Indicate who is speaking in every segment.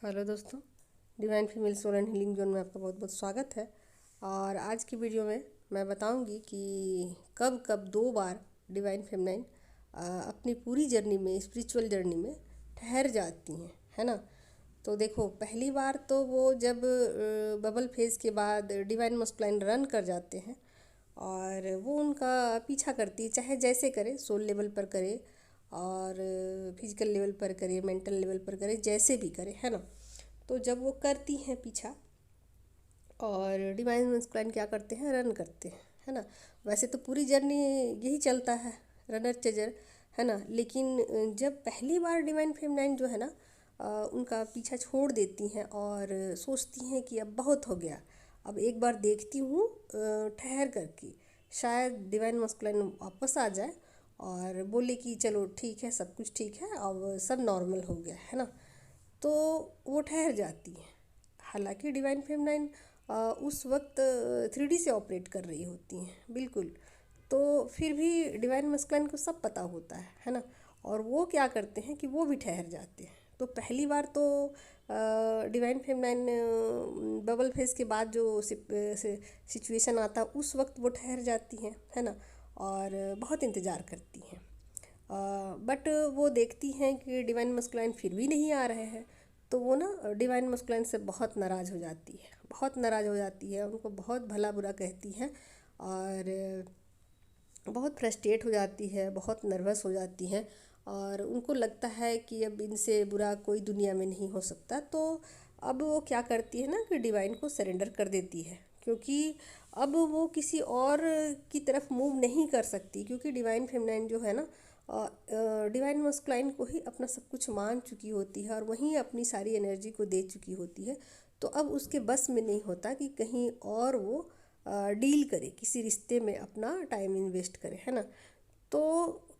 Speaker 1: Hello दोस्तों, divine female soul and healing zone में आपका बहुत बहुत स्वागत है। और आज की वीडियो में मैं बताऊंगी कि कब कब 2 बार डिवाइन फेमिनाइन अपनी पूरी जर्नी में, स्पिरिचुअल जर्नी में ठहर जाती हैं, है ना। तो देखो, पहली बार तो वो जब बबल फेज के बाद डिवाइन मस्कुलाइन रन कर जाते हैं और वो उनका पीछा करती है, चाहे जैसे करे, सोल लेवल पर करे और फिजिकल लेवल पर करे, मेंटल लेवल पर करे, जैसे भी करे, है ना। तो जब वो करती हैं पीछा और डिवाइन मस्कुलाइन क्या करते हैं, रन करते हैं, है ना। वैसे तो पूरी जर्नी यही चलता है, रनर चेजर, है ना। लेकिन जब पहली बार डिवाइन फेमिनाइन जो है ना उनका पीछा छोड़ देती हैं और सोचती हैं कि अब बहुत हो गया, अब एक बार देखती हूँ ठहर करके, शायद डिवाइन मस्कुलाइन वापस आ जाए और बोले कि चलो ठीक है, सब कुछ ठीक है, अब सब नॉर्मल हो गया, है ना। तो वो ठहर जाती है। हालांकि डिवाइन फेमिनाइन उस वक्त 3D से ऑपरेट कर रही होती हैं, बिल्कुल। तो फिर भी डिवाइन मस्कुलाइन को सब पता होता है ना। और वो क्या करते हैं कि वो भी ठहर जाते हैं। तो पहली बार तो डिवाइन फेमिनाइन बबल फेज के बाद जो सिचुएशन आता है उस वक्त वो ठहर जाती हैं, है ना। और बहुत इंतज़ार करती हैं। बट वो देखती हैं कि डिवाइन मस्कुलाइन फिर भी नहीं आ रहे हैं। तो वो ना डिवाइन मस्कुलाइन से बहुत नाराज़ हो जाती है, बहुत नाराज़ हो जाती है, उनको बहुत भला बुरा कहती हैं और बहुत फ्रस्ट्रेट हो जाती है, बहुत नर्वस हो जाती हैं। और उनको लगता है कि अब इनसे बुरा कोई दुनिया में नहीं हो सकता। तो अब वो क्या करती है ना कि डिवाइन को सरेंडर कर देती है, क्योंकि अब वो किसी और की तरफ मूव नहीं कर सकती, क्योंकि डिवाइन फेमिनाइन जो है ना डिवाइन मस्कुलाइन को ही अपना सब कुछ मान चुकी होती है और वहीं अपनी सारी एनर्जी को दे चुकी होती है। तो अब उसके बस में नहीं होता कि कहीं और वो डील करे, किसी रिश्ते में अपना टाइम इन्वेस्ट करे, है ना। तो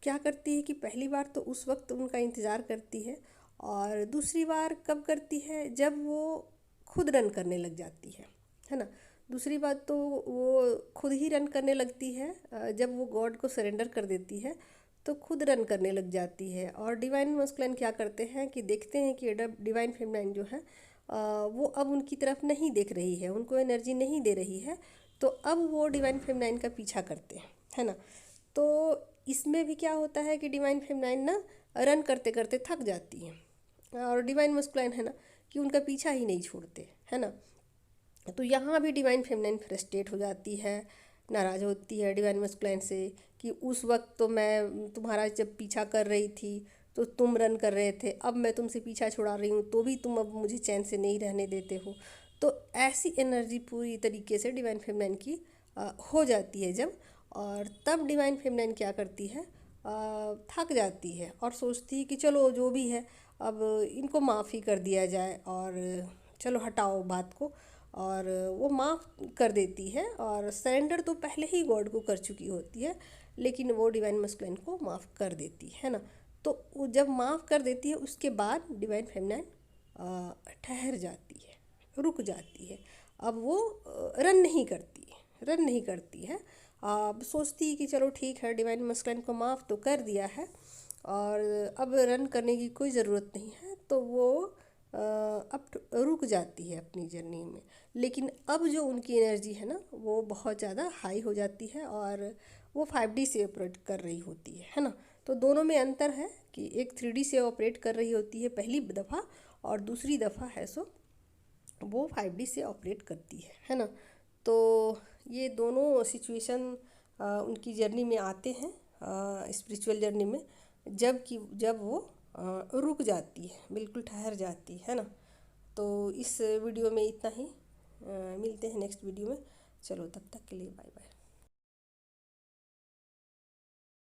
Speaker 1: क्या करती है कि पहली बार तो उस वक्त उनका इंतज़ार करती है और दूसरी बार कब करती है, जब वो खुद रन करने लग जाती है ना। दूसरी बात तो वो खुद ही रन करने लगती है, जब वो गॉड को सरेंडर कर देती है तो खुद रन करने लग जाती है। और डिवाइन मस्कुलाइन क्या करते हैं कि देखते हैं कि डिवाइन फेमिनाइन जो है वो अब उनकी तरफ नहीं देख रही है, उनको एनर्जी नहीं दे रही है। तो अब वो डिवाइन फेमिनाइन का पीछा करते हैं, है ना। तो इसमें भी क्या होता है कि डिवाइन फेमिनाइन ना रन करते करते थक जाती है और डिवाइन मस्कुलाइन है ना कि उनका पीछा ही नहीं छोड़ते, है ना। तो यहाँ भी डिवाइन फेमिनाइन फ्रस्ट्रेट हो जाती है, नाराज़ होती है डिवाइन मस्कुलाइन से कि उस वक्त तो मैं तुम्हारा जब पीछा कर रही थी तो तुम रन कर रहे थे, अब मैं तुमसे पीछा छुड़ा रही हूँ तो भी तुम अब मुझे चैन से नहीं रहने देते हो। तो ऐसी एनर्जी पूरी तरीके से डिवाइन फेमिनाइन की हो जाती है जब। और तब डिवाइन फेमिनाइन क्या करती है, थक जाती है और सोचती है कि चलो जो भी है, अब इनको माफ़ी कर दिया जाए और चलो हटाओ बात को। और वो माफ़ कर देती है और सरेंडर तो पहले ही गॉड को कर चुकी होती है, लेकिन वो डिवाइन मस्कुलाइन को माफ़ कर देती है ना। तो वो जब माफ़ कर देती है उसके बाद डिवाइन फेमिनाइन ठहर जाती है, रुक जाती है। अब वो रन नहीं करती है। अब सोचती है कि चलो ठीक है, डिवाइन मस्कुलाइन को माफ़ तो कर दिया है और अब रन करने की कोई ज़रूरत नहीं है। तो वो अब रुक जाती है अपनी जर्नी में। लेकिन अब जो उनकी एनर्जी है ना वो बहुत ज़्यादा हाई हो जाती है और वो 5D से ऑपरेट कर रही होती है ना। तो दोनों में अंतर है कि एक 3D से ऑपरेट कर रही होती है पहली दफ़ा और दूसरी दफ़ा है सो वो 5D से ऑपरेट करती है ना। तो ये दोनों सिचुएशन उनकी जर्नी में आते हैं, स्पिरिचुअल जर्नी में, जब वो रुक जाती है, बिल्कुल ठहर जाती है ना। तो इस वीडियो में इतना ही, मिलते हैं नेक्स्ट वीडियो में। चलो तब तक के लिए बाय बाय।